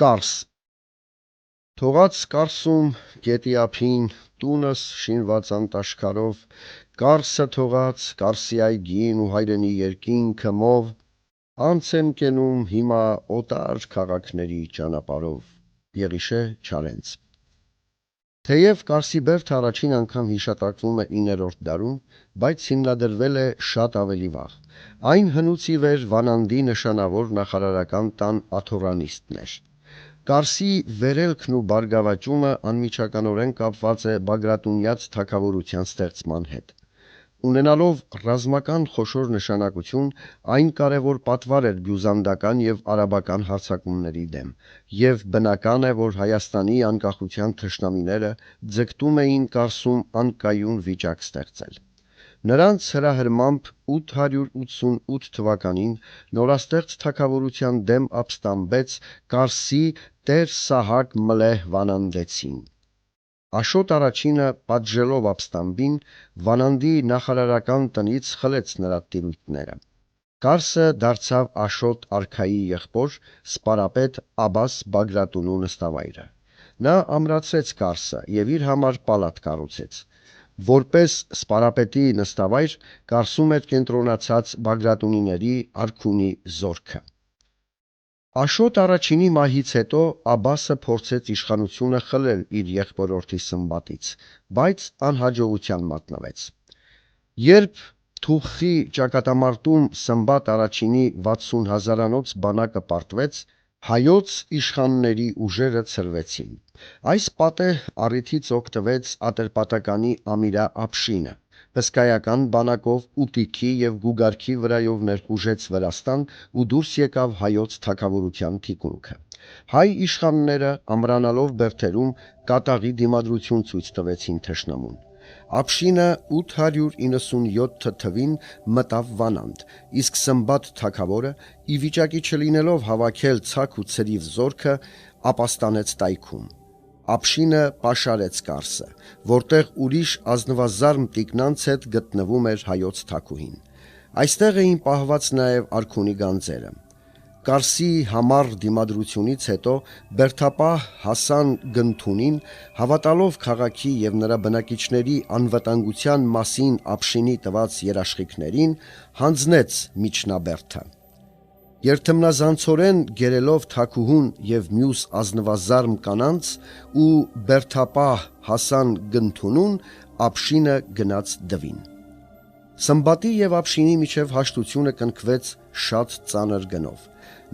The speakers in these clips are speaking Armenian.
Կարս թողած Կարսում գետի ափին տունս շինված անտաշքարով, Կարսը թողած Կարսի այգին ու հայրենի երկինքը մով, անց եմ կենում հիմա օտար քաղաքների ճանապարհով։ Եղիշե Չարենց։ Թեև Կարսի բերդը առաջին անգամ հիշատակվում է 9-րդ դարում, բայց հիմնադրվել է շատ ավելի վաղ։ Այն հնուց ի վեր Վանանդի նշանավոր նախարարական տան աթոռանիստն էր։ Կարսի վերելքն ու բարգավաճումը անմիջականորեն կապված է Բագրատունյաց թագավորության ստեղծման հետ։ Ունենալով ռազմական խոշոր նշանակություն, այն կարևոր պատվար էր բյուզանդական եւ արաբական հարձակումների դեմ, եւ բնական է, որ Հայաստանի անկախության թշնամիները ձգտում էին Կարսում անկայուն վիճակ ստեղծել։ Նրանց հրահրմամբ 888 թվականին նորաստեղծ թագավորության դեմ ապստամբեց Կարսի Տեր Սահակ Մլեհ Վանանդեցին։ Աշոտ առաջինը պատժելով ապստամբին, Վանանդի նախարարական տնից խլեց նրա տիրույթները։ Կարսը դարձավ Աշոտ արքայի եղբոր, սպարապետ Աբաս Բագրատունու նստավայրը։ Նա ամրացրեց Կարսը եւ իր համար պալատ կառուցեց։ Որպես սպարապետի նստավայր Կարսում էր կենտրոնացած Բագրատունիների արքունի զորքը։ Աշոտ առաջինի մահից հետո Աբասը փորձեց իշխանությունը խլել իր եղբորորդի Սմբատից, բայց անհաջողության մատնվեց։ Երբ Թուխի ճակատամարտում Սմբատ առաջինի 60 հազարանոց բանակը պարտվեց, հայոց իշխանների ուժերը ցրվեցին։ Այս պատեհ առիթից օգտվեց Ատրպատականի Ամիրա Ափշինը, հսկայական բանակով Ուտիքի եւ Գուգարքի վրայով ներխուժեց Վրաստան ու դուրս եկավ հայոց թագավորության թիկունքը։ Հայ իշխանները ամրանալով բերդերում կատաղի դիմադրություն ցույց տվեցին թշնամուն։ Ափշինը 897 թվին մտավ Վանանդ, իսկ Սմբատ թագավորը ի վիճակի չլինելով հավաքել ցակ ու ցրիվ զորքը, ապաստանեց տայքում։ Ափշինը պաշարեց Կարսը, որտեղ ուրիշ ազնվազարմ տիկնանց հետ գտնվում էր հայոց թագուհին։ Այստեղ էին պահված նաև արքունի գանձերը։ Կարսի համառ դիմադրությունից հետո բերդապահ Հասան Գնթունին, հավատալով քաղաքի եւ նրա բնակիչների անվտանգության մասին Ափշինի տված երաշխիքներին, հանձնեց միջնաբերդը։ Երթմնազանցորեն գերելով թագուհուն եւ մյուս ազնվազարմ կանանց ու բերդապահ Հասան Գնթունուն, Ափշինը գնաց դվին։ Սմբատի եւ Ափշինի միջև հաշտությունը կնքվեց շատ ծանր գնով։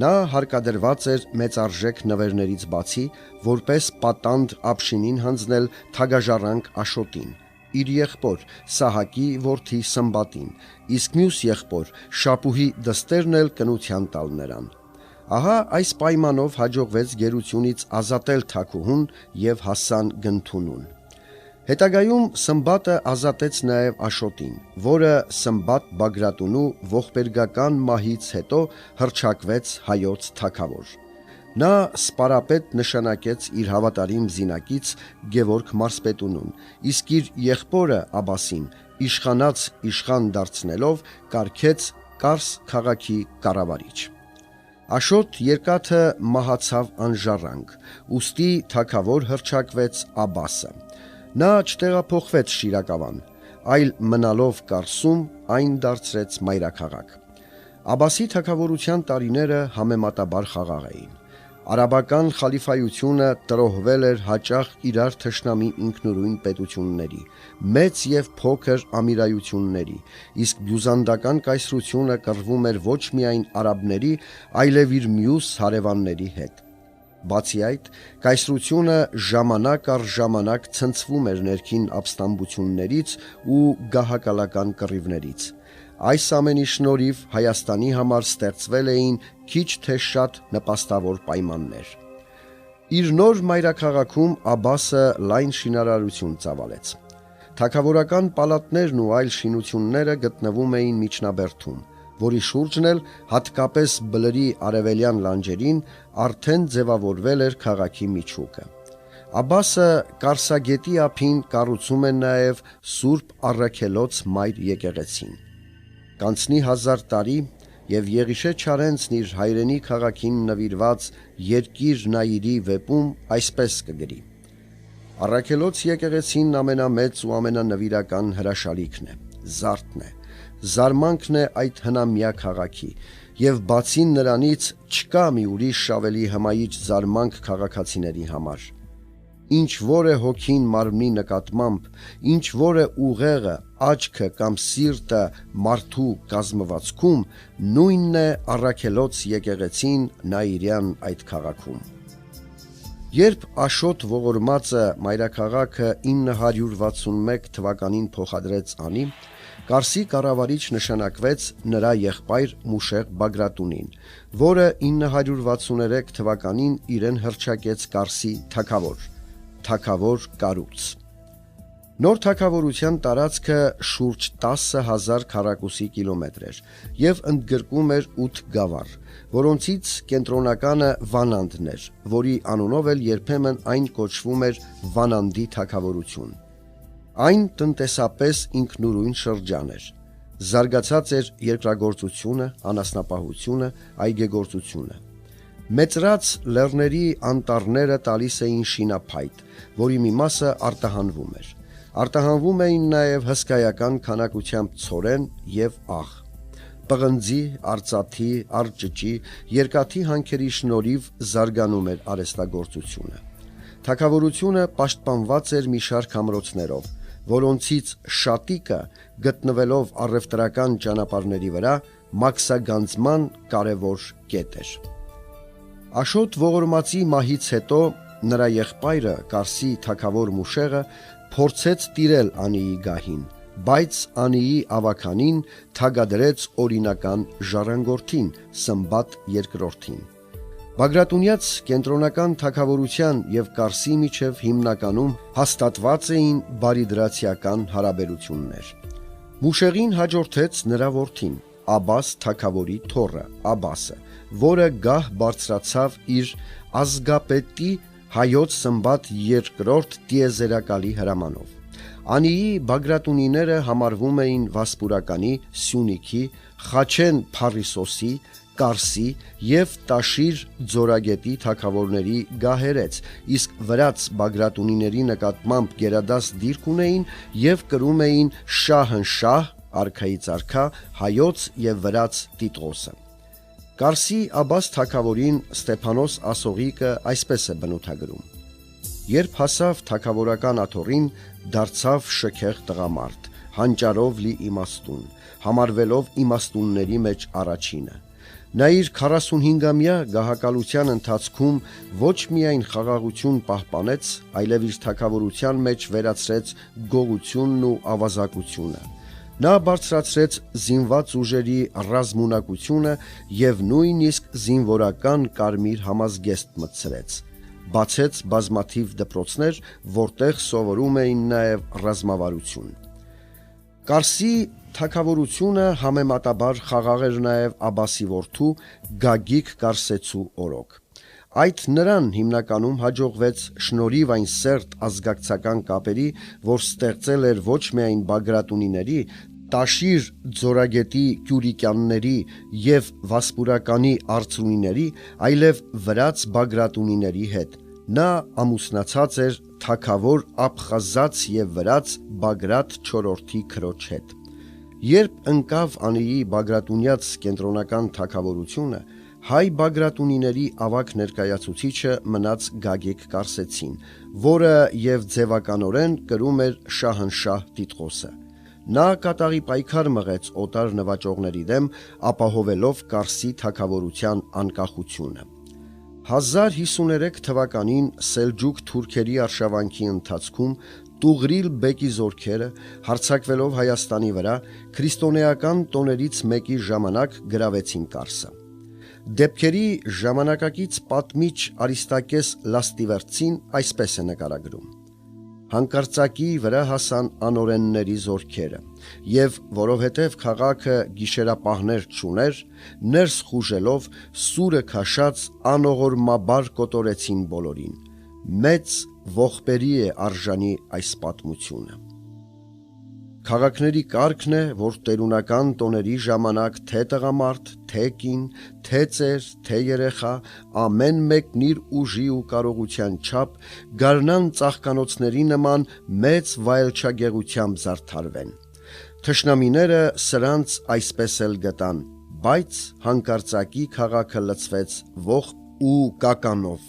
Նա հարկադրված էր մեծարժեք նվերներից բացի, որպես պատանդ Ափշինին հանձնել թագաժառանգ Աշոտին, իր եղբոր Սահակի որդի Սմբատին, իսկ մյուս եղբոր Շապուհի դստերն էլ կնության տալ նրան։ Ահա այս պայմանով հաջողվեց գերությունից ազատել թագուհուն եւ Հասան Գնթունուն։ Հետագայում Սմբատը ազատեց նաև Աշոտին, որը Սմբատ Բագրատունու ողբերգական մահից հետո հռչակվեց հայոց թագավոր։ Նա սպարապետ նշանակեց իր հավատարիմ զինակից Գևորգ Մարսպետունուն, իսկ իր եղբորը Աբասին իշխանած իշխան դարձնելով կարգեց Կարս քաղաքի կառավարիչ։ Աշոտ երկաթը մահացավ անժառանգ, ուստի թագավոր հռչակվեց Աբասը։ Նա չտեղափոխվեց Շիրակավան, այլ մնալով Կարսում այն դարձրեց մայրաքաղաք։ Աբասի թագավորության տարիները համեմատաբար խաղաղ էին։ Արաբական խալիֆայությունը տրոհվել էր հաճախ իրար թշնամի ինքնուրույն պետությունների, մեծ եւ փոքր ամիրայությունների, իսկ բյուզանդական կայսրությունը կռվում էր ոչ միայն արաբների, այլև իր մյուս հարևանների հետ։ Բացի այդ, կայսրությունը ժամանակ առ ժամանակ ցնցվում էր ներքին ապստամբություններից ու գահակալական կռիվներից։ Այս ամենի շնորհիվ Հայաստանի համար ստեղծվել էին քիչ թե շատ նպաստավոր պայմաններ։ Իր նոր մայրաքաղաքում Աբասը լայն շինարարություն ծավալեց։ Թագավորական պալատներն ու այլ շինությունները գտնվում էին միջնաբերդում, որի շուրջն էլ հատկապես բլրի արևելյան լանջերին արդեն ձևավորվել էր քաղաքի միջուկը։ Աբասը Կարսագետի ափին կառուցում է նաև Սուրբ Առաքելոց մայր եկեղեցին։ Կանցնի 1000 տարի, եւ Եղիշե Չարենցն իր հայրենի քաղաքին նվիրված Երկիր Նայիրի վեպում այսպես կգրի. Առաքելոց եկեղեցին ամենամեծ ու ամենանվիրական հրաշալիքն է, զարդն է, զարմանքն է այդ հնամյա քաղաքի, եւ բացի նրանից չկա մի ուրիշ ավելի հմայիչ զարմանք քաղաքացիների համար։ Ինչ որ է հոգին մարմնի նկատմամբ, ինչ որ է ուղեղը, աչքը կամ սիրտը մարդու կազմվածքում, նույնն է առաքելոց եկեղեցին Նայիրյան այդ քաղաքում։ Երբ Աշոտ ողորմածը մայրաքաղաքը 961 թվականին փոխադրեց անի, Կարսի կառավարիչ նշանակվեց նրա եղբայր Մուշեղ Բագրատունին, որը 963 թվականին իրեն հռչակեց Կարսի թագավոր կառույց։ Նոր թագավորության տարածքը շուրջ 10,000 քառակուսի կիլոմետր էր եւ ընդգրկում էր 8 գավառ, որոնցից կենտրոնականը Վանանդն էր, որի անունով էլ երբեմն այն կոչվում էր Վանանդի թագավորություն։ Այն տնտեսապես ինքնուրույն շրջան էր։ Զարգացած էր երկրագործությունը, անասնապահությունը, այգեգործությունը։ Մեծրած լեռների անտառները տալիս էին շինափայտ, որի մի մասը արտահանվում էր։ Արտահանվում էին նաև հսկայական քանակությամբ ցորեն եւ աղ։ Պղնձի, արծաթի, արճճի, երկաթի հանքերի շնորհիվ զարգանում էր արհեստագործությունը։ Թագավորությունը պաշտպանված էր մի շարք ամրոցներով, որոնցից շատիկը գտնվելով առևտրական ճանապարհների վրա մաքսագանձման կարևոր կետ էր։ Աշոտ ողորմածի մահից հետո նրա եղբայրը Կարսի թագավոր Մուշեղը փորձեց տիրել Անիի գահին, բայց Անիի ավականին թագադրեց օրինական ժառանգորդին Սմբատ II-ին։ Բագրատունյաց կենտրոնական թագավորության եւ Կարսի միջև հիմնականում հաստատված էին բարիդրացիական հարաբերություններ։ Մուշեղին հաջորդեց նրա որդին Աբաս թագավորի թոռը Աբասը, որը գահ բարձրացավ իր ազգապետի հայոց Սմբատ II տիեզերակալի հրամանով։ Անիի Բագրատունիները համարվում էին Վասպուրականի, Սյունիքի, Խաչեն Փարիսոսի, Կարսի եւ Տաշիր ձորագետի թագավորների գահերից, իսկ վրաց Բագրատունիների նկատմամբ գերադաս դիրք ունեին եւ կրում էին շահնշահ, արքայից արքա, հայոց եւ վրաց Տիտղոսը։ Կարսի Աբաս թագավորին Ստեփանոս Ասողիկը այսպես է բնութագրում. Երբ հասավ թագավորական աթոռին, դարձավ շքեղ տղամարդ, հանճարով լի իմաստուն, համարվելով իմաստունների մեջ առաջինը։ Նա իր 45-ամյա գահակալության ընթացքում ոչ միայն խաղաղություն պահպանեց, այլև իր թագավորության մեջ վերացրեց գողությունն ու ավազակությունը։ Նա բարձրացրեց զինված ուժերի ռազմունակությունը եւ նույնիսկ զինվորական կարմիր համազգեստ մտցրեց։ Բացեց բազմաթիվ դպրոցներ, որտեղ սովորում էին նաեւ ռազմավարություն։ Կարսի թագավորությունը համեմատաբար խաղաղ էր նաեւ Աբասի որդու Գագիկ Կարսեցու օրոք։ Այդ նրան հիմնականում հաջողվեց շնորհիվ այն սերտ ազգակցական կապերի, որ ստեղծել էր ոչ միայն Բագրատունիների, Տաշիր ձորագետի Կյուրիկյանների եւ Վասպուրականի արծրույների, այլև վրաց Բագրատունիների հետ։ Նա ամուսնացած էր թագավոր Աբխազաց եւ վրաց Բագրատ IV-ի քրոջ հետ։ Երբ ընկավ Անիի Բագրատունյաց կենտրոնական թագավորությունը, հայ Բագրատունիների ավագ ներկայացուցիչը մնաց Գագիկ Կարսեցին, որը եւ ձևականորեն կրում էր շահնշահ Տիտղոսը։ Նա կատաղի պայքար մղեց օտար նվաճողների դեմ, ապահովելով Կարսի թագավորության անկախությունը։ 1053 թվականին Սելջուկ թուրքերի արշավանքի ընթացքում Տուղրիլ բեկի զորքերը հարձակվելով Հայաստանի վրա քրիստոնեական տոներից մեկի ժամանակ գրավեցին Կարսը։ Դեպքերի ժամանակակից պատմիչ Արիստակես Լաստիվերցին այսպես է նկարագրում. հանկարծակի վրա հասան անօրենների զորքերը, եւ որովհետև քաղաքը գիշերապահներ չուներ, ներս խուժելով սուրը քաշած անողորմաբար կոտորեցին բոլորին։ Մեծ ողբերի է արժանի այս պատմությունը։ Քաղաքների կարգն է, որ տերունական տոների ժամանակ թե տղամարդ, թե կին, թե ծեր, թե երեխա, ամեն մեկն իր ուժի ու կարողության չափ գարնան ծաղկանոցների նման մեծ վայելչագեղությամբ զարդարվեն։ Թշնամիները սրանց այսպես էլ գտան, բայց հանկարծակի քաղաքը լցվեց ողբ ու կականով։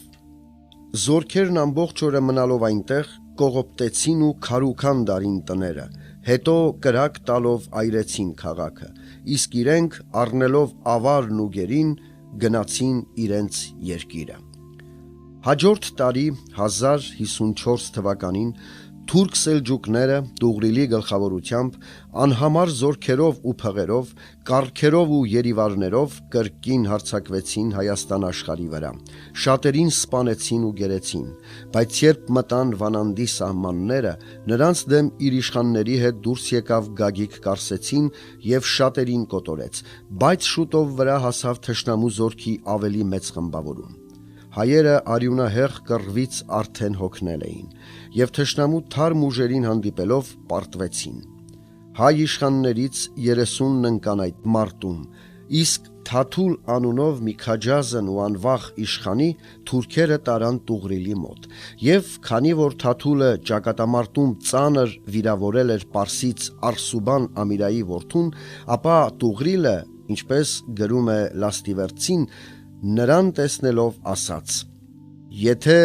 Զորքերն ամբողջ օրը մնալով այնտեղ կողոպտեցին ու քարուքան դարին տները, հետո կրակ տալով այրեցին քաղաքը, իսկ իրենք առնելով ավարն ու գերին գնացին իրենց երկիրը։ Հաջորդ տարի 1054 թվականին թուրք սելջուկները Տուղրիլի գլխավորությամբ անհամար զորքերով ու փղերով, կառքերով ու երիվարներով կրկին հարձակվեցին Հայաստան աշխարհի վրա, շատերին սպանեցին ու գերեցին, բայց երբ մտան Վանանդի սահմանները, նրանց դեմ իր իշխանների հետ դուրս եկավ Գագիկ Կարսեցին եւ շատերին կոտորեց, բայց շուտով վրա հասավ թշնամու զորքի ավելի մեծ խմբավորում։ Հայերը արյունահեղ կռվից արդեն հոգնել էին, եւ թշնամու թարմ ուժերին հանդիպելով պարտվեցին։ Հայ իշխաններից 30-ն ընկան այդ մարտում, իսկ Թաթուլ անունով մի քաջազն ու անվախ իշխանի թուրքերը տարան Տուղրիլի մոտ, եւ քանի որ Թաթուլը ճակատամարտում ծանր վիրավորել էր Պարսից Արսուբան Ամիրայի որդուն, ապա Տուղրիլը, ինչպես գրում է Լաստիվերցին, նրան տեսնելով ասաց. «Եթե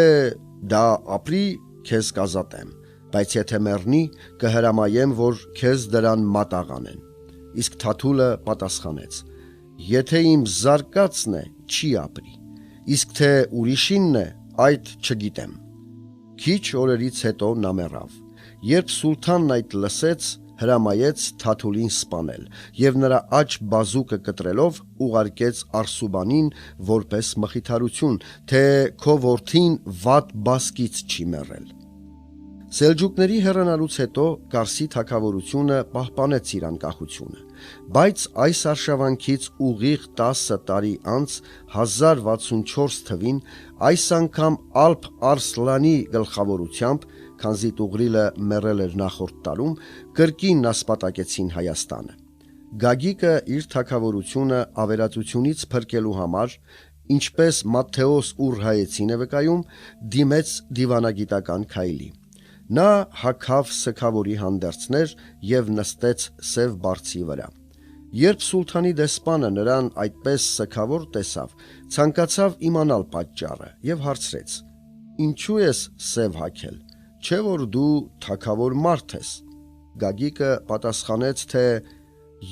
դա ապրի, քեզ կազատեմ, բայց եթե մեռնի, կհրամայեմ, որ քեզ դրան մատաղ անեն»։ Իսկ Թաթուլը պատասխանեց. «Եթե իմ զարկածն է, չի ապրի, իսկ թե ուրիշինն է, այդ չգիտեմ»։ Քիչ օրերից հետո նա մեռավ։ Երբ սուլթանն այդ լսեց, հրամայեց Թաթուլին սպանել եւ նրա աջ բազուկը կտրելով ուղարկեց Արսուբանին որպես մխիթարություն, թե քո որդին վատ բասկից չի մեռել։ Սելջուկների հեռանալուց հետո Կարսի թագավորությունը պահպանեց իր անկախությունը, բայց այս արշավանքից ուղիղ 10 տարի անց 1064 թվին այս անգամ Ալփ Արսլանի գլխավորությամբ, քանզի Տուղրիլը մեռել էր նախորդ տարում, կրկին ասպատակեցին Հայաստանը։ Գագիկը իր թագավորությունը ավերածությունից փրկելու համար, ինչպես Մատթեոս Ուրհայեցին է վկայում, դիմեց դիվանագիտական քայլի։ Նա հագավ սգավորի հանդերձներ եւ նստեց սև բարձի վրա։ Երբ սուլթանի դեսպանը նրան այդպես սգավոր տեսավ, ցանկացավ իմանալ պատճառը եւ հարցրեց. «Ինչու ես սև հագել, չէ՞ որ դու թագավոր մարդ ես»։ Գագիկը պատասխանեց, թե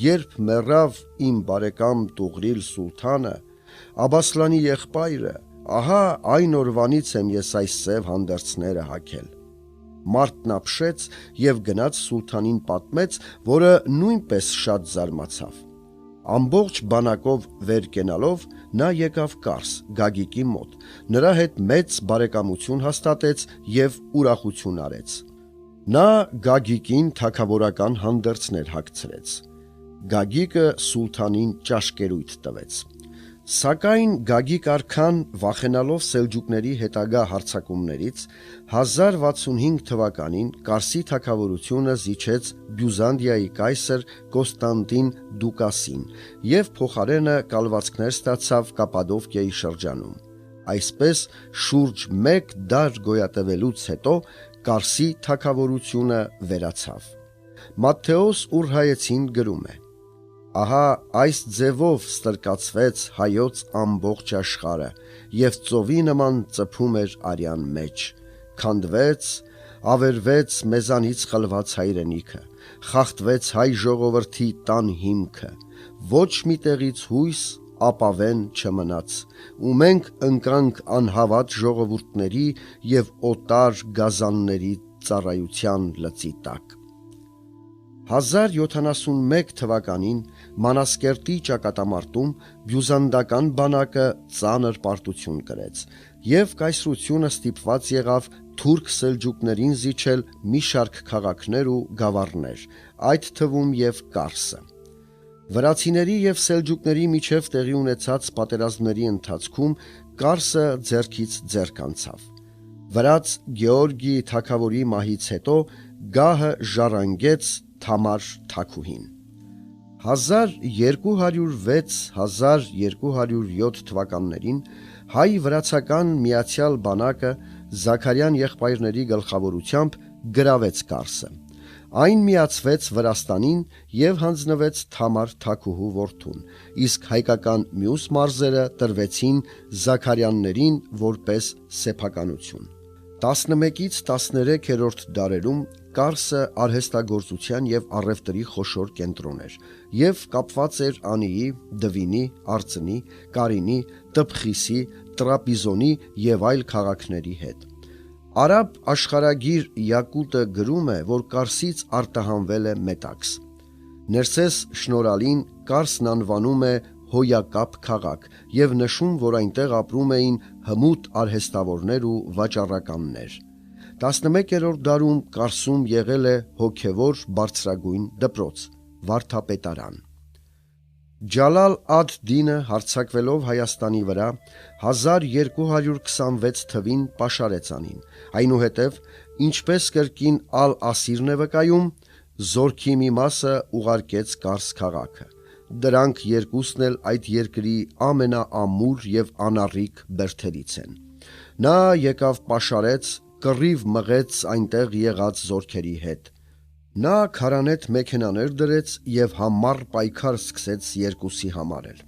երբ մեռավ իմ բարեկամ Տուղրիլ սուլթանը, Աբասլանի եղբայրը, ահա այն օրվանից եմ ես այս սև հանդերձները հագել։ Մարդն ապշեց եւ գնաց սուլթանին պատմեց, որը նույնպես շատ զարմացավ։ Ամբողջ բանակով վեր կենալով նա եկավ Կարս Գագիկի մոտ, նրա հետ մեծ բարեկամություն հաստատեց եւ ուրախություն արեց։ Նա Գագիկին թագավորական հանդերձներ հագցրեց։ Գագիկը սուլթանին ճաշկերույթ տվեց։ Սակայն Գագիկ արքան, վախենալով սելջուկների հետագա հարձակումներից, 1065 թվականին Կարսի թագավորությունը զիջեց Բյուզանդիայի կայսր Կոստանդին Դուկասին եւ փոխարենը կալվածքներ ստացավ Կապադովկիայի շրջանում։ Այսպես շուրջ 1 դար գոյատևելուց հետո Կարսի թագավորությունը վերացավ։ Մատթեոս Ուրհայեցին գրում է. «Ահա այս ձևով ստրկացվեց հայոց ամբողջ աշխարհը եւ ծովի նման ծփում էր արյան մեջ, քանդվեց, ավերվեց մեզանից խլված հայրենիքը, խախտվեց հայ ժողովրդի տան հիմքը, ոչ մի տեղից հույս ապավեն չմնաց, ու մենք ընկանք անհավատ ժողովուրդների եւ օտար գազանների ծառայության լծի տակ»։ 1071 թվականին Մանասկերտի ճակատամարտում բյուզանդական բանակը ծանր պարտություն կրեց եւ կայսրությունը ստիպված եղավ թուրք սելջուկներին զիջել մի շարք քաղաքներ ու գավառներ, այդ թվում եւ Կարսը։ Վրացիների եւ սելջուկների միջև տեղի ունեցած պատերազմների ընթացքում Կարսը ձեռքից ձեռք անցավ։ Վրաց Գեորգի թագավորի մահից հետո գահը ժառանգեց Թամար Թաքուհին։ 1206-1207 թվականներին հայ-վրացական միացյալ բանակը Զաքարյան եղբայրների գլխավորությամբ գրավեց Կարսը։ Այն միացվեց Վրաստանին և հանձնվեց Թամար Թաքուհու որդուն, իսկ հայկական մյուս մարզերը տրվեցին Զաքարյաններին որպես սեփականություն։ 11-ից 13-րդ դարերում Կարսը արհեստագործության և առևտրի խոշոր կենտրոն էր և կապված էր Անիի, Դվինի, Արծնի, Կարինի, Տփխիսի, Տրապիզոնի և այլ քաղաքների հետ։ Արաբ աշխարհագիր Յակուտը գրում է, որ Կարսից արտահանվել է մետաքս։ Ներսես Շնորհալին Կարսն անվանում է հոյակապ քաղաք և նշում, որ այնտեղ ապրում էին հմուտ արհեստավորներ ու վաճառականներ։ 11-րդ դարում Կարսում եղել է հոգևոր բարձրագույն դպրոց՝ վարդապետարան։ Ջալալ ադ-Դինը հարձակվելով Հայաստանի վրա 1226 թվին պաշարեց անին, այնուհետև, ինչպես կրկին Ալ-Ասիրն է վկայում, զորքի մի մասը ուղարկեց Կարս քաղաքը։ Դրանք երկուսն էլ այդ երկրի ամենաամուր և անառիկ բերդերից են։ Նա եկավ պաշարեց, կռիվ մղեց այնտեղ եղած զորքերի հետ։ Նա քարանետ մեքենաներ դրեց և համառ պայքար սկսեց երկուսի համար էլ։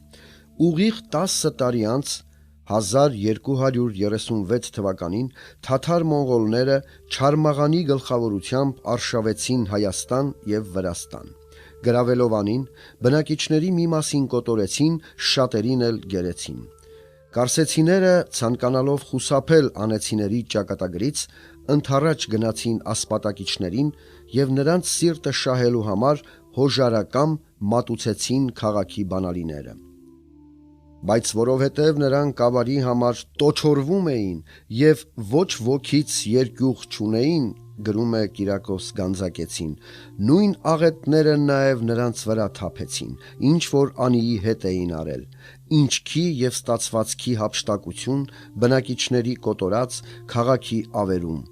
Ուղիղ 10 տարի անց 1236 թվականին թաթար-մոնղոլները Չարմաղանի գլխավորությամբ արշավեցին Հայաստան և Վրաստան։ Գրավելով անին, բնակիչների մի մասին կոտորեցին, շատերին էլ գերեցին։ Կարսեցիները, ցանկանալով խուսափել անեցիների ճակատագրից, ընդառաջ գնացին ասպատակիչներին և նրանց սիրտը շահելու համար հոժարակամ մատուցեցին քաղաքի բանալիները։ Բայց որովհետև նրանք ավարի համար տոչորվում էին և ոչ ոքից երկյուղ չունեին, գրում է Կիրակոս Գանձակեցին, նույն աղետները նաև նրանց վրա թափեցին, ինչ որ Անիի հետ էին արել, ինչքի և ստացվածքի հափշտակություն բնակիչների կոտորած քաղաքի ավերում,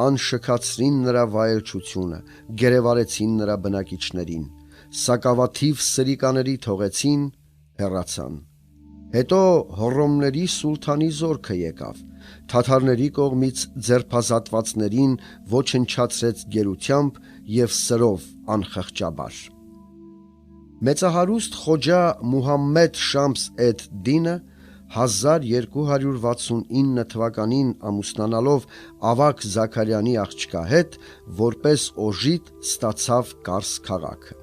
անշքացրին նրա վայելչությունը, գերեվարեցին նրա բնակիչներին, սակավաթիվ սրիկաների թողեցին, հեռացան։ Հետո Հոռոմների սուլթանի զորքը եկավ, թաթարների կողմից ձերբազատվածներին ոչնչացրեց գերությամբ և սրով անխղճաբար։ Մեծահարուստ Խոջա Մուհամմեդ Շամս էդ-Դինը 1269 թվականին ամուսնանալով ավագ Զաքարյանի աղջկա հետ, որպես օժիտ ստացավ Կարս քաղաքը։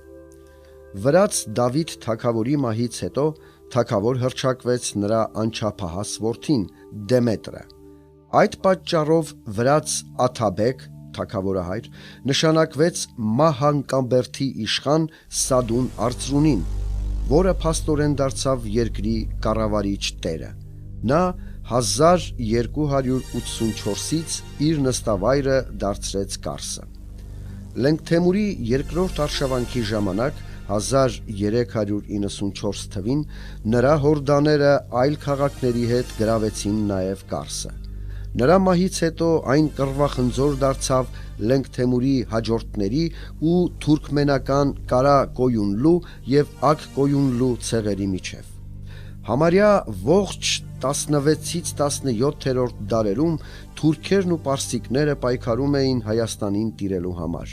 Վրաց Դավիթ թագավորի մահից հետո թագավոր հռչակվեց նրա անչափահաս որդին Դեմետրը։ Այդ պատճառով վրաց Աթաբեկ թագավորահայր նշանակվեց Մահանկամբերդի իշխան Սադուն Արծրունին, որը փաստորեն դարձավ երկրի կառավարիչ տերը։ Նա 1284-ից իր նստավայրը դարձրեց Կարսը։ Լենգթեմուրի երկրորդ արշավանքի ժամանակ 1394 թվին նրա հորդաները այլ քաղաքների հետ գրավեցին նաև Կարսը։ Նրա մահից հետո այն կռվախնձոր դարձավ Լենգթեմուրի հաջորդների ու թուրքմենական Կարա Կոյունլու և Ակ Կոյունլու ցեղերի միջև։ Համարյա ողջ 16-ից 17-րդ դարերում թուրքերն ու պարսիկները պայքարում էին Հայաստանին տիրելու համար։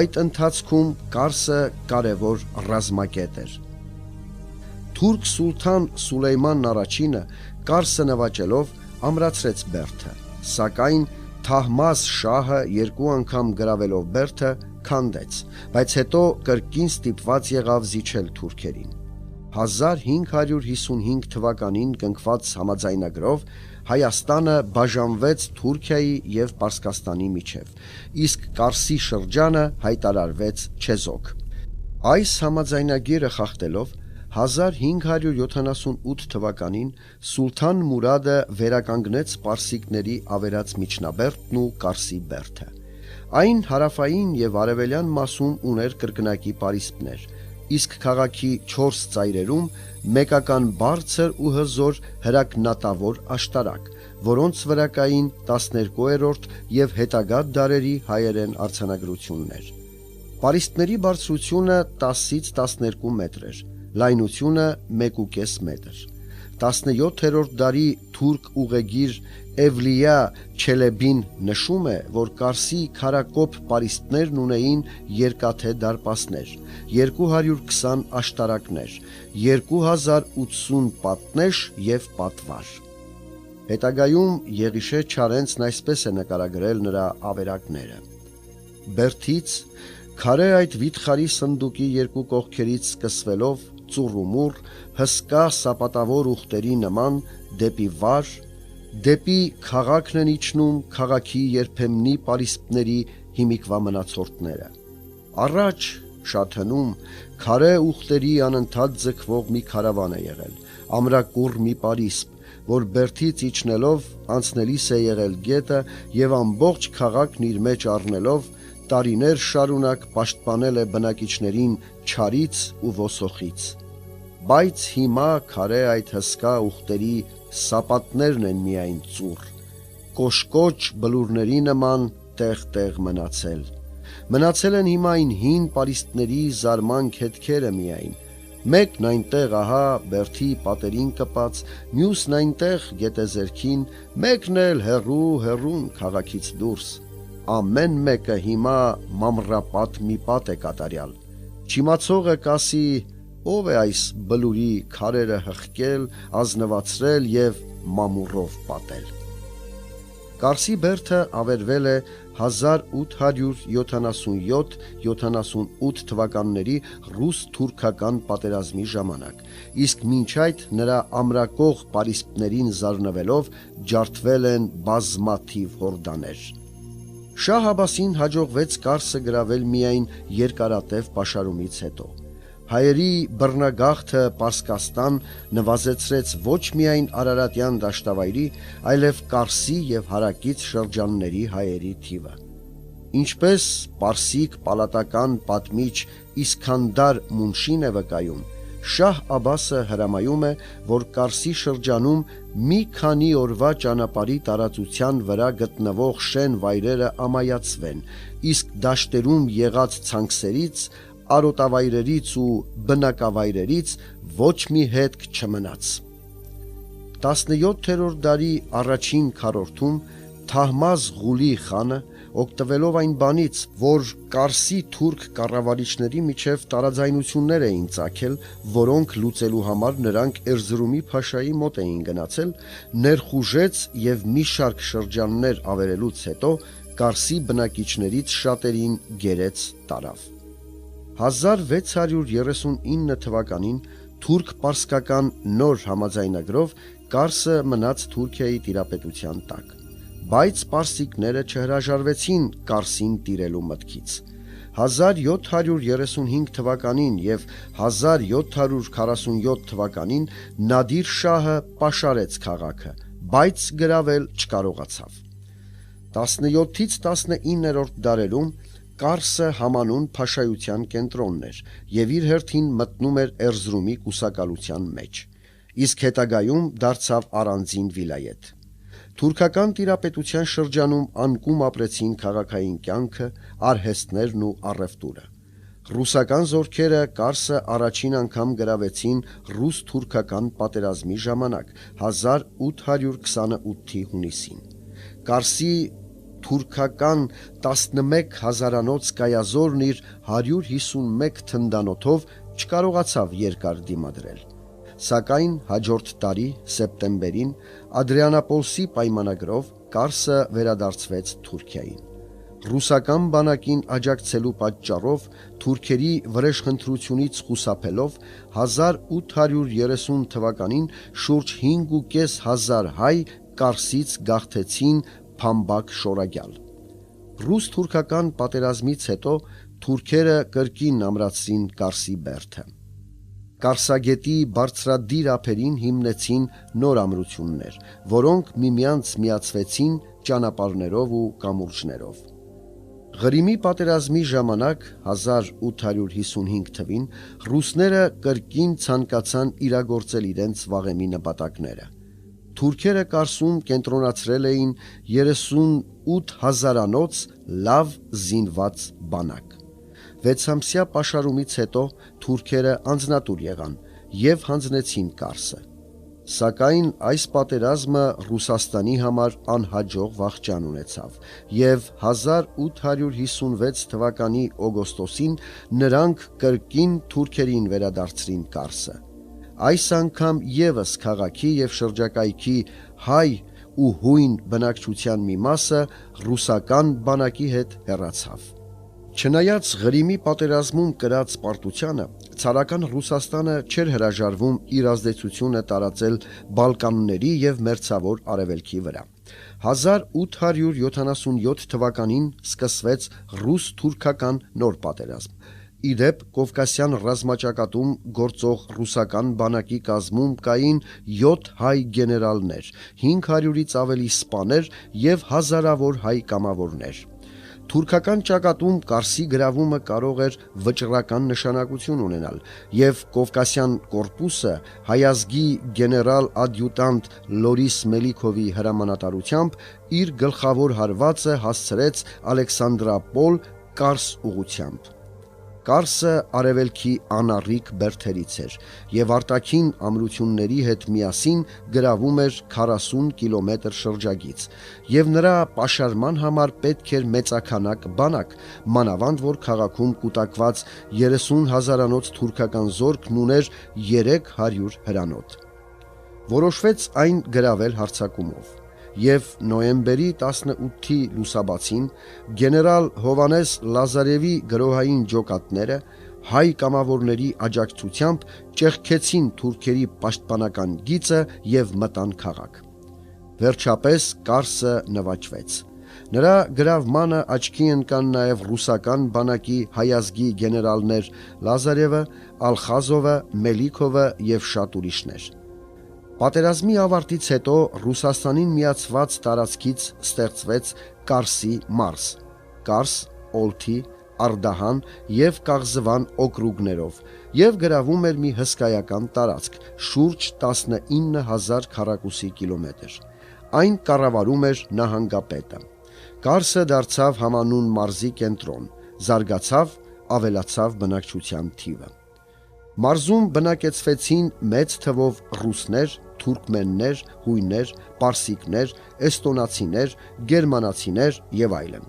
Այդ ընթացքում Կարսը կարևոր ռազմակետ էր։ Թուրք սուլթան Սուլեյմանն առաջինը Կարսը նվաճելով ամրացրեց բերդը, սակայն Թահմաս շահը երկու անգամ գրավելով բերդը քանդեց, բայց հետո կրկին ստիպված եղավ զիջել թուրքերին։ 1555 թվականին կնքված համաձայնագրով Հայաստանը բաժանվեց Թուրքիայի և Պարսկաստանի միջև, իսկ Կարսի շրջանը հայտարարվեց չեզոք։ Այս համաձայնագիրը խախտելով 1578 թվականին Սուլթան Մուրադը վերականգնեց պարսիկների ավերած միջնաբերդն ու Կարսի բերդը։ Այն հարավային և արևելյան մասում ուներ կրկնակի պարիսպներ, իսկ քաղաքի 4 ծայրերում մեկական բարձր ու հզոր հրակնատավոր աշտարակ, որոնց վրա կային 12-րդ և հետագա դարերի հայերեն արձանագրություններ։ Պարիսպների բարձրությունը 10-ից 12 մետր էր, լայնությունը 1,5 մետր։ 17-րդ դարի թուրք ուղեգիր Էվլիա Չելեբին նշում է, որ Կարսի քարակոփ պարիսպներն ունեին երկաթե դարպասներ, 220 աշտարակներ, 2080 պատնեշ և պատվար։ Հետագայում Եղիշե Չարենցն այսպես է նկարագրել նրա ավերակները. Բերդից քարե այդ վիթխարի սնդուկի երկու կողքերից սկսվելով ծուռումուռ հսկա սապատավոր ուղտերի նման դեպի վար, դեպի քաղաքն են իջնում քաղաքի երբեմնի պարիսպների հիմիկվա մնացորդները։ Առաջ շատ հնում քարե ուղտերի անընդհատ ձգվող մի քարավան է եղել, ամրակուռ մի պարիսպ, որ Բերդից իջնելով անցնելիս է եղել գետը և ամբողջ քաղաքն իր մեջ առնելով տարիներ շարունակ պաշտպանել է բնակիչներին չարից ու ոսոխից։ Բայց հիմա քարե այդ հսկա ուղտերի սապատներն են միայն ծուռ, կոշկոչ բլուրների նման տեղ-տեղ մնացել։ Մնացել են հիմա այն հին պարիսպների զարմանք հետքերը միայն, մեկն այնտեղ ահա Բերդի պատերին կպած, մյուսն այնտեղ գետեզերքին, մեկն էլ հեռուն քաղաքից դուրս։ Ամեն մեկը հիմա մամռապատ մի պատ է կատարյալ։ Չիմացողը կասի, ով է այս բլուրի քարերը հղկել, ազնվացրել և մամուռով պատել։ Կարսի բերդը ավերվել է 1877-78 թվականների ռուս-թուրքական պատերազմի ժամանակ, իսկ մինչ այդ նրա ամրակող պարիսպներին զարնվելով ջարդվել են բազմաթիվ հորդաներ։ Շահ Աբասին հաջողվեց Կարսը գրավել միայն երկարատև պաշարումից հետո։ Հայերի բռնագաղթը Պարսկաստան նվազեցրեց ոչ միայն Արարատյան դաշտավայրի, այլև Կարսի և հարակից շրջանների հայերի թիվը։ Ինչպես պարսիկ պալատական պատմիչ Իսքանդար Մունշին է վկայում, Շահ Աբասը հրամայում է, որ Կարսի շրջանում մի քանի օրվա ճանապարհի տարածության վրա գտնվող շեն վայրերը ամայացվեն, իսկ դաշտերում եղած ցանքսերից, արոտավայրերից ու բնակավայրերից ոչ մի հետք չմնաց։ 17-րդ դարի առաջին քառորդում Թահմազ Ղուլի խանը, օգտվելով այն բանից, որ Կարսի թուրք կառավարիչների միջև տարաձայնություններ էին ծագել, որոնք լուծելու համար նրանք Էրզրումի փաշայի մոտ էին գնացել, ներխուժեց և մի շարք շրջաններ ավերելուց հետո Կարսի բնակիչներից շատերին գերեց տարավ։ 1639 թվականին թուրք-պարսկական նոր համաձայնագրով Կարսը մնաց Թուրքիայի տիրապետության տակ, բայց պարսիկները չհրաժարվեցին Կարսին տիրելու մտքից։ 1735 թվականին և 1747 թվականին Նադիր շահը պաշարեց քաղաքը, բայց գրավել չկարողացավ։ 17-ից 19-րդ դարերում Կարսը համանուն փաշայության կենտրոնն էր և իր հերթին մտնում էր Էրզրումի կուսակալության մեջ, իսկ հետագայում դարձավ առանձին վիլայեթ։ Թուրքական տիրապետության շրջանում անկում ապրեցին քաղաքային կյանքը, արհեստներն ու առևտուրը։ Ռուսական զորքերը Կարսը առաջին անգամ գրավեցին ռուս-թուրքական պատերազմի ժամանակ 1828-ի հունիսին։ Կարսի թուրքական 11 հազարանոց կայազորն իր 151 թնդանոթով չկարողացավ երկար դիմադրել։ Սակայն հաջորդ տարի սեպտեմբերին Ադրիանապոլսի պայմանագրով Կարսը վերադարձվեց Թուրքիային։ Ռուսական բանակին աջակցելու պատճառով թուրքերի վրեժխնդրությունից խուսափելով 1830 թվականին շուրջ 5,500 հայ Կարսից գաղթեցին Փամբակ շորագյալ։ Ռուս-թուրքական պատերազմից հետո թուրքերը կրկին ամրացրին Կարսի բերդը։ Կարսագետի բարձրադիր ափերին հիմնեցին նոր ամրություններ, որոնք միմյանց միացվեցին ճանապարհներով ու կամուրջներով։ Ղրիմի պատերազմի ժամանակ 1855 թվին ռուսները կրկին ցանկացան իրագործել իրենց վաղեմի նպատակները։ Թուրքերը Կարսում կենտրոնացրել էին 38 հազարանոց լավ զինված բանակ։ 6-ամսյա պաշարումից հետո թուրքերը անձնատուր եղան եւ հանձնեցին Կարսը։ Սակայն այս պատերազմը Ռուսաստանի համար անհաջող վախճան ունեցավ եւ 1856 թվականի օգոստոսին նրանք կրկին թուրքերին վերադարձրին Կարսը։ Այս անգամ եւս քաղաքի եւ շրջակայքի հայ ու հույն բնակչության մի մասը ռուսական բանակի հետ հեռացավ։ Չնայած Ղրիմի պատերազմում կրած պարտությանը, ցարական Ռուսաստանը չէր հրաժարվում իր ազդեցությունը տարածել Բալկանների եւ Մերձավոր Արևելքի վրա։ 1877 թվականին սկսվեց ռուս-թուրքական նոր պատերազմ։ Իդեպ Կովկասյան ռազմաճակատում գործող ռուսական բանակի կազմում կային 7 հայ գեներալներ, 500-ից ավելի սպաներ եւ հազարավոր հայ կամավորներ։ Թուրքական ճակատում Կարսի գրավումը կարող էր վճռական նշանակություն ունենալ, եւ Կովկասյան կորպուսը հայազգի գեներալ ադյուտանտ Լորիս Մելիքովի հրամանատարությամբ իր գլխավոր հարվածը հասցրեց Ալեքսանդրապոլ Կարս ուղությամբ։ Կարսը արևելքի անառիկ բերդերից էր եւ արտաքին ամրությունների հետ միասին գրավում էր 40 կիլոմետր շրջագից եւ նրա պաշարման համար պետք էր մեծաքանակ բանակ, մանավանդ որ քաղաքում կուտակված 30,000-անոց թուրքական զորքն ուներ 300 հրանոթ։ Որոշվեց այն գրավել հարձակումով եւ նոյեմբերի 18-ի լուսաբացին գեներալ Հովանես Լազարևի գրոհային ջոկատները հայ կամավորների աջակցությամբ ճեղքեցին թուրքերի պաշտպանական գիծը եւ մտան քաղաք։ Վերջապես Կարսը նվաճվեց։ Նրա գրավմանը աչքի ընկան նաեւ ռուսական բանակի հայազգի գեներալներ Լազարևը, Ալխազովը, Մելիքովը եւ շատ ուրիշներ։ Պատերազմի ավարտից հետո Ռուսաստանին միացված տարածքից ստեղծվեց Կարսի մարզ՝ Կարս, Օլթի, Արդահան եւ Կաղզվան օկրուգներով եւ գրավում էր մի հսկայական տարածք՝ շուրջ 19,000 քառակուսի կիլոմետր։ Այն կառավարում էր նահանգապետը։ Կարսը դարձավ համանուն մարզի կենտրոն, զարգացավ, ավելացավ բնակչության թիվը։ Մարզում բնակեցվեցին մեծ թվով ռուսներ, թուրքմեններ, հույներ, պարսիկներ, էստոնացիներ, գերմանացիներ եւ այլն։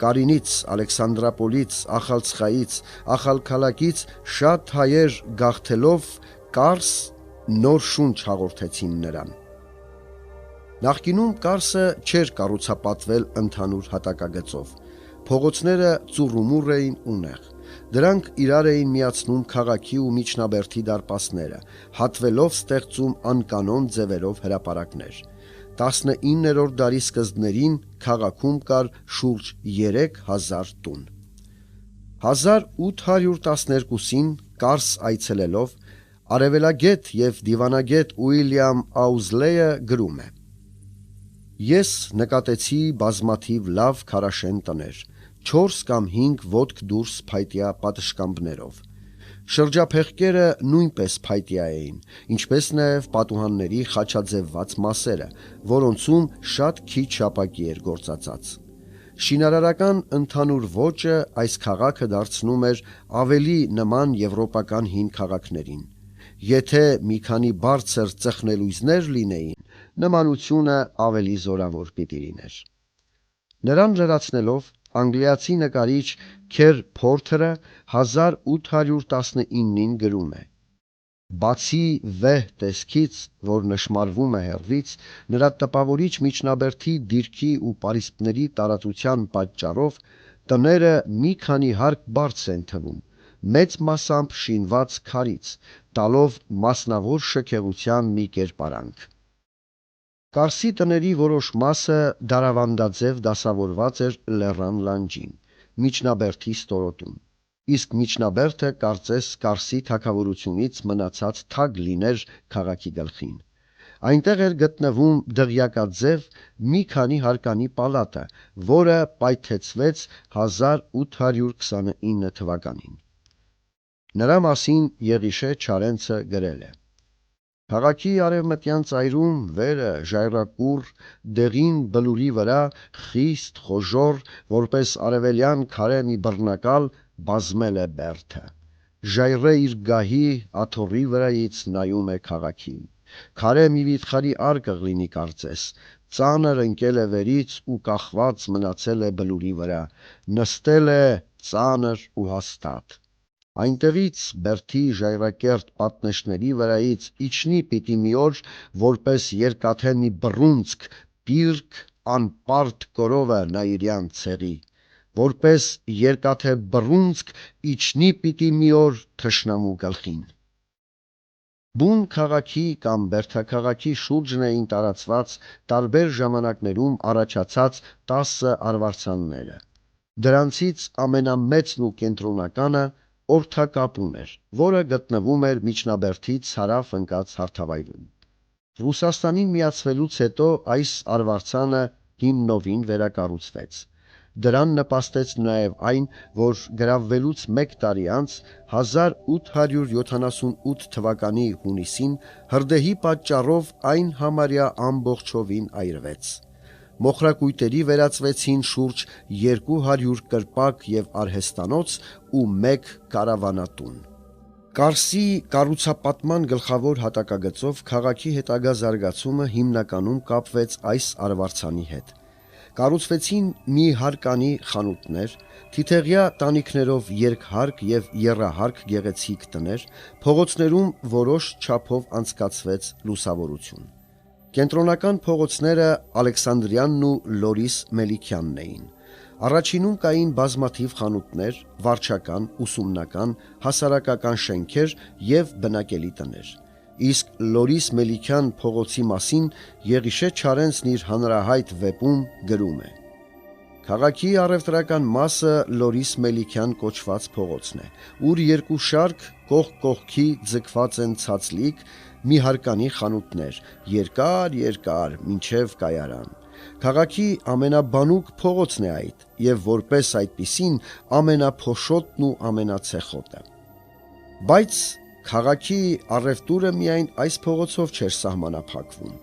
Կարինից, Ալեքսանդրապոլից, Ախալցխայից, Ախալքալակից շատ հայեր գաղթելով Կարս նոր շունչ հաղորդեցին նրան։ Նախկինում Կարսը չէր կառուցապատվել ընդհանուր հատակագծով։ Փողոցները ծուռումուռ էին ու նեղ։ Դրանք իրար էին միացնում քաղաքի ու միջնաբերդի դարպասները, հատվելով ստեղծում անկանոն ձևերով հրապարակներ։ 19-րդ դարի սկզբներին քաղաքում կար շուրջ 3000 տուն։ 1812-ին Կարս այցելելով արևելագետ եւ դիվանագետ Ուիլյամ Աուզլեյը գրում է. Ես նկատեցի բազմաթիվ լավ քարաշեն տներ, 4 կամ 5 ոտք դուրս փայտյա պատշգամբներով։ Շրջափեղկերը նույնպես փայտյա էին, ինչպես նաև պատուհանների խաչաձևված մասերը, որոնցում շատ քիչ շապակի էր գործածած։ Շինարարական ընդհանուր ոճը այս քաղաքը դարձնում էր ավելի նման եվրոպական հին քաղաքներին։ Եթե մի քանի բարձր ծխնելույզներ լինեին, նմանությունը ավելի զորավոր պիտի լիներ։ Նրան լրացնելով անգլիացի նկարիչ Քեր Փորթերը 1819-ին գրում է. Բացի վեհ տեսքից, որ նշմարվում է հեռվից, նրա տպավորիչ միջնաբերդի դիրքի ու պարիսպների տարածության պատճառով տները մի քանի հարկ բարձր են թվում, մեծ մասամբ շինված քարից, տալով մասնավոր շքեղության մի կերպարանք։ Կարսի տների որոշ մասը դարավանդաձև դասավորված էր լեռան լանջին, միջնաբերդի ստորոտում, իսկ միջնաբերդը կարծես Կարսի թագավորությունից մնացած թագ լիներ քաղաքի գլխին։ Այնտեղ էր գտնվում դղյակաձև մի քանի հարկանի պալատը, որը պայթեցվեց 1829 թվականին։ Նրա մասին Եղիշե Չարենցը գրել է. Քաղաքի արևմտյան ծայրում վերը ժայռակուռ, դեղին բլուրի վրա խիստ խոժոռ, որպես արևելյան քարե մի բռնակալ բազմել է բերդը։ Ժայռե իր գահի աթոռի վրայից նայում է քաղաքին։ Քարե մի վիթխարի արկղ լինի կարծես, ծանր ընկել է վերից ու կախված մնացել է բլուրի վրա, նստել է ծանր ու հաստատ։ Այնտեղից բերդի ժայռակերտ պատնեշների վրայից իջնի պիտի մի օր, որպես երկաթե մի բռունցք, պիրկ անպարտ կորովը նայիրյան ցեղի, որպես երկաթե բռունցք իջնի պիտի մի օր թշնամու գլխին։ Բուն քաղաքի կամ բերդաքաղաքի շուրջն էին տարածված տարբեր ժամանակներում առաջացած 10 արվարձանները։ Դրանցից ամենամեծն ու կենտրոնականը Օրթակապուն էր, որը գտնվում էր Միջնաբերդից հարավ ընկած հարթավայրում։ Ռուսաստանին միացվելուց հետո այս արվարձանը հիմնովին վերակառուցվեց։ Դրան նպաստեց նաև այն, որ գրավվելուց մեկ տարի անց 1878 թվականի հունիսին հրդեհի պատճառով այն համարյա ամբողջովին այրվեց։ Մոխրակույտերի վերածվեցին շուրջ 200 կրպակ և արհեստանոց ու 1 կարավանատուն։ Կարսի կառուցապատման գլխավոր հատակագծով քաղաքի հետագա զարգացումը հիմնականում կապվեց այս արվարձանի հետ։ Կառուցվեցին մի հարկանի խանութներ, թիթեղյա տանիքներով երկհարկ և եռահարկ գեղեցիկ տներ, փողոցներում որոշ չափով անցկացվեց լուսավորություն։ Կենտրոնական փողոցները Ալեքսանդրյանն ու Լորիս Մելիքյանն էին։ Առաջինում կային բազմաթիվ խանութներ, վարչական, ուսումնական, հասարակական շենքեր և բնակելի տներ։ Իսկ Լորիս Մելիքյան փողոցի մասին Եղիշե Չարենցն իր հանրահայտ վեպում գրում է. «Քաղաքի առևտրական մասը Լորիս Մելիքյան կոչված փողոցն է, ուր երկու շարք կողք կողքի ձգված են ցածլիկ մի հարկանի խանութներ, երկար մինչև կայարան։ Քաղաքի ամենաբանուկ փողոցն է այդ և որպես այդպիսին ամենափոշոտն ու ամենացեխոտը։ Բայց քաղաքի առևտուրը միայն այս փողոցով չէր սահմանափակվում։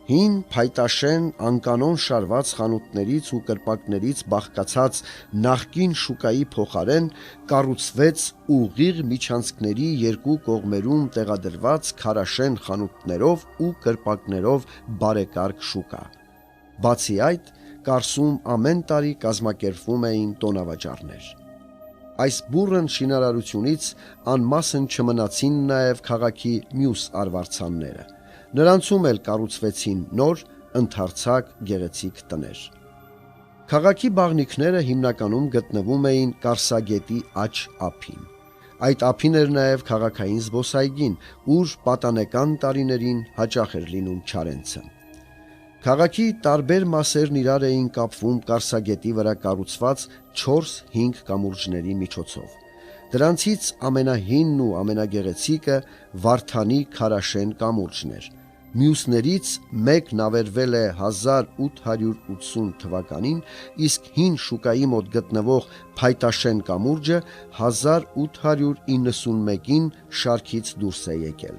Հին փայտաշեն անկանոն շարված խանութներից ու կրպակներից բաղկացած նախկին շուկայի փոխարեն կառուցվեց ուղիղ միջանցքների երկու կողմերում տեղադրված քարաշեն խանութներով ու կրպակներով բարեկարգ շուկա։ Բացի այդ, Կարսում ամեն տարի կազմակերպվում էին տոնավաճառներ։ Այս բուռն շինարարությունից անմասն չմնացին նաև քաղաքի մյուս արվարձանները։ Նրանցում էլ կառուցվեցին նոր, ընդարձակ գեղեցիկ տներ։ Քաղաքի բաղնիքները հիմնականում գտնվում էին Կարսագետի աջ ափին։ Այդ ափին էր նաև քաղաքային զբոսայգին, ուր պատանեկան տարիներին հաճախ էր լինում Չարենցը։ Քաղաքի տարբեր մասերն իրար էին կապվում Կարսագետի վրա կառուցված 4-5 կամուրջների միջոցով։ Դրանցից ամենահինն ու ամենագեղեցիկը Վարդանի քարաշեն կամուրջն էր։ Մյուսներից մեկն ավերվել է 1880 թվականին, իսկ հին շուկայի մոտ գտնվող Փայտաշեն կամուրջը 1891-ին շարքից դուրս է եկել։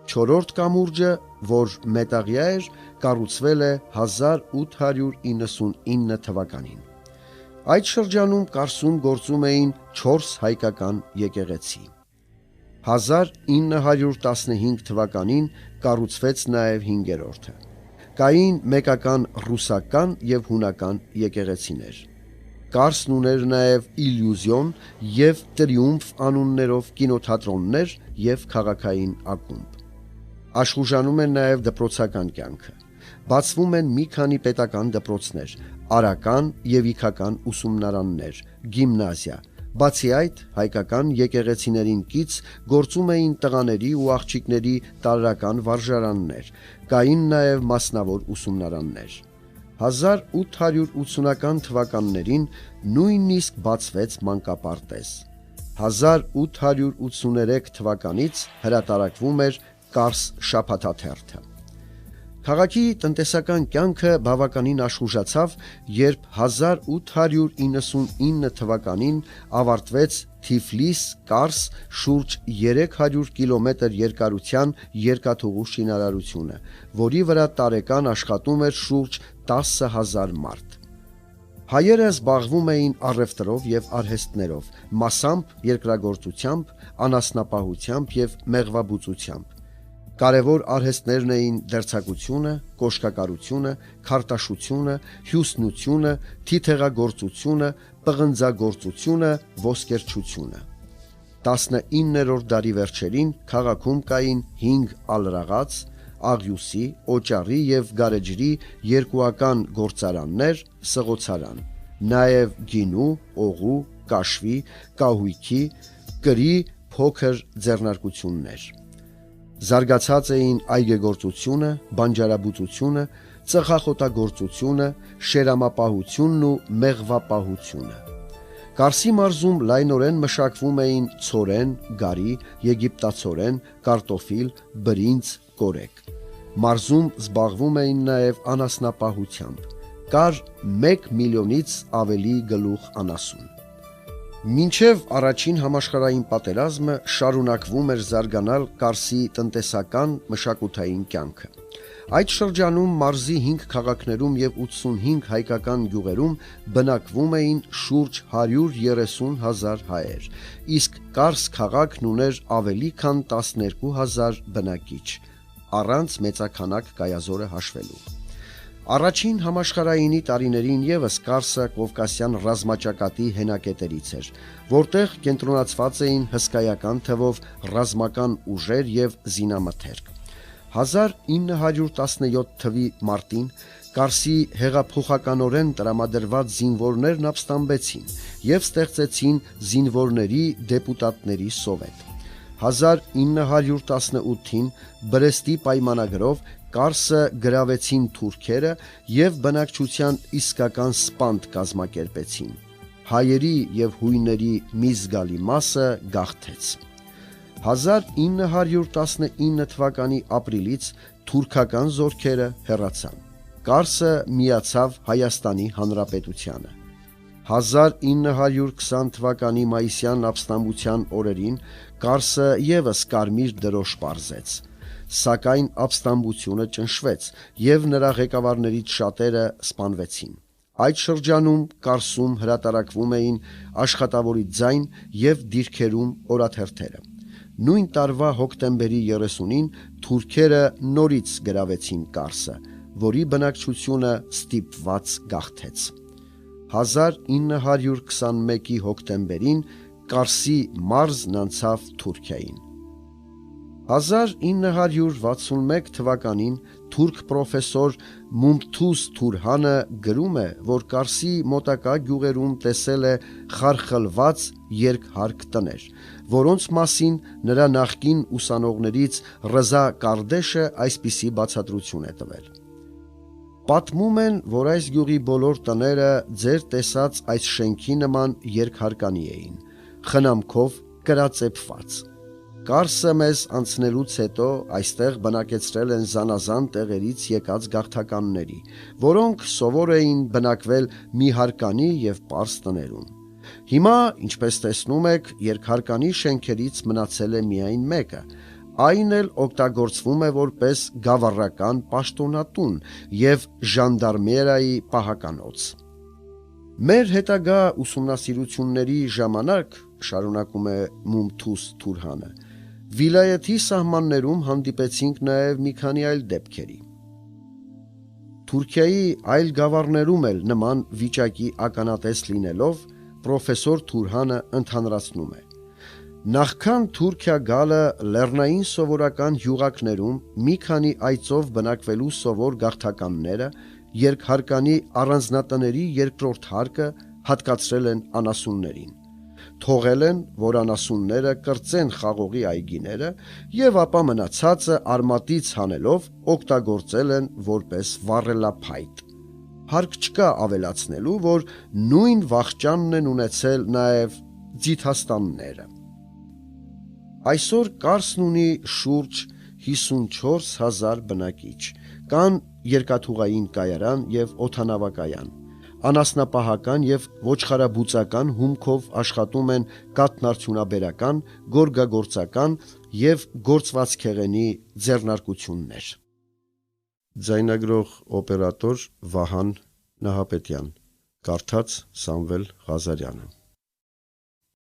Չորրորդ կամուրջը, որ մետաղյա էր, կառուցվել է 1899 թվականին։ Այդ շրջանում Կարսում գործում էին 4 հայկական եկեղեցի։ 1915 թվականին կառուցվեց նաև 5-րդը։ Կային մեկական ռուսական և հունական եկեղեցիներ։ Կարսն ուներ նաև Իլյուզիոն և Տրիումֆ անուններով կինոթատրոններ և քաղաքային ակումբ։ Աշխուժանում էր նաև դպրոցական կյանքը։ Բացվում են մի քանի պետական դպրոցներ, արական և իգական ուսումնարաններ, գիմնազիա։ Բացի այդ, հայկական եկեղեցիներին կից գործում էին տղաների ու աղջիկների տարրական վարժարաններ, կային նաև մասնավոր ուսումնարաններ։ 1880-ական թվականներին նույնիսկ բացվեց մանկապարտեզ։ 1883 թվականից հրատարակվում էր Կարս շաբաթաթերթը։ Քաղաքի տնտեսական կյանքը բավականին աշխուժացավ, երբ 1899 թվականին ավարտվեց Թիֆլիս-Կարս շուրջ 300 կիլոմետր երկարության երկաթուղու շինարարությունը, որի վրա տարեկան աշխատում էր շուրջ 10,000 մարդ։ Հայերը զբաղվում էին առևտրով եւ արհեստներով, մասամբ երկրագործությամբ, անասնապահությամբ եւ մեղվաբուծությամբ։ Կարևոր արհեստներն էին դերձակությունը, կոշկակարությունը, քարտաշությունը, հյուսնությունը, թիթեղագործությունը, պղնձագործությունը, ոսկերչությունը։ 19-րդ դարի վերջերին քաղաքում կային 5 ալրաղաց, աղյուսի, օճառի եւ գարեջրի երկուական գործարաններ, սղոցարան, նաեւ գինու, օղու, կաշվի, կահույքի, կրի փոքր ձեռնարկություններ։ Զարգացած էին այգեգործությունը, բանջարաբուծությունը, ծխախոտագործությունը, շերամապահությունն ու մեղվապահությունը։ Կարսի մարզում լայնորեն մշակվում էին ցորեն, գարի, եգիպտացորեն, կարտոֆիլ, բրինձ, կորեկ։ Մարզում զբաղվում էին նաև անասնապահությամբ։ Կար 1 միլիոնից ավելի գլուխ անասուն։ Մինչև առաջին համաշխարհային պատերազմը շարունակվում էր զարգանալ Կարսի տնտեսական մշակութային կյանքը։ Այդ շրջանում մարզի 5 քաղաքներում եւ 85 հայկական գյուղերում բնակվում էին շուրջ 130,000 հայեր, իսկ Կարս քաղաքն ուներ ավելի քան 12,000 բնակիչ, առանց մեծաքանակ կայազորը հաշվելու։ Առաջին համաշխարհայինի տարիներին եւս Կարսը կովկասյան ռազմաճակատի հենակետերից էր, որտեղ կենտրոնացված էին հսկայական թվով ռազմական ուժեր եւ զինամթերք։ 1917 թվականի մարտին Կարսի հեղափոխականորեն տրամադրված զինվորներն ապստամբեցին եւ ստեղծեցին զինվորների դեպուտատների սովետ։ 1918-ին Բրեստի պայմանագրով Կարսը գրավեցին թուրքերը եւ բնակչության իսկական սպանդ կազմակերպեցին։ Հայերի եւ հույների մի զգալի մասը գաղթեց։ 1919 թվականի ապրիլից թուրքական զորքերը հեռացան։ Կարսը միացավ Հայաստանի Հանրապետությանը։ 1920 թվականի մայիսյան ապստամբության օրերին Կարսը եւս կարմիր դրոշ պարզեց, սակայն ապստամբությունը ճնշվեց եւ նրա ղեկավարներից շատերը սպանվեցին։ Այդ շրջանում Կարսում հրատարակվում էին Աշխատավորի ձայն եւ դիրքերում օրաթերթերը։ Նույն տարվա հոկտեմբերի 30-ին թուրքերը նորից գրավեցին Կարսը, որի բնակչությունը ստիպված գաղթեց։ 1921-ի հոկտեմբերին Կարսի մարզն անցավ Թուրքիային։ 1961 թվականին թուրք պրոֆեսոր Մումթուզ Թուրհանը գրում է, որ Կարսի մոտակա գյուղերում տեսել է խարխլված երկհարկ տներ, որոնց մասին նրա նախկին ուսանողներից Ռզա Կարդեշը այսպիսի բացատրություն է տվել։ Պատմում են, որ այս գյուղի բոլոր տները ձեր տեսած այս շենքի նման երկհարկանի էին, խնամքով կրածեպված։ Կարսը մեզ անցնելուց հետո այստեղ բնակեցրել են զանազան տեղերից եկած գաղթականների, որոնք սովոր էին բնակվել մի հարկանի եւ պարզ տներում։ Հիմա, ինչպես տեսնում եք, երկհարկանի շենքերից մնացել է միայն մեկը, այն էլ օգտագործվում է որպես գավառական պաշտոնատուն եւ ժանդարմերիայի պահականոց։ Մեր հետագա ուսումնասիրությունների ժամանակ, շարունակում է Մումթուզ Թուրհանը, վիլայեթի սահմաններում հանդիպեցինք նաև մի քանի այլ դեպքերի։ Թուրքիայի այլ գավառներում էլ նման վիճակի ականատես լինելով, պրոֆեսոր Թուրհանը ընդհանրացնում է. Նախքան Թուրքիա գալը լեռնային սովորական յուղակներում մի քանի այծով բնակվելու սովոր գաղթականները երկհարկանի առանձնատների երկրորդ հարկը հատկացրել են անասուններին։ Թողել են, որ անասունները կրծեն խաղողի այգիները եւ ապա մնացածը արմատից հանելով օգտագործել են որպես վառելափայտ։ Հարկ չկա ավելացնելու, որ նույն վախճանն են ունեցել նաեւ ձիթաստանները։ Այսօր Կարսն ունի շուրջ 54,000 բնակիչ, կան երկաթուղային կայարան եւ օդանավակայան։ Անասնապահական եւ ոչխարաբուծական հումքով աշխատում են կաթնարդյունաբերական, գորգագործական եւ գործվածքեղենի ձեռնարկություններ։ Ձայնագրող օպերատոր Վահան Նահապետյան Կարդաց Սամվել Ղազարյանը։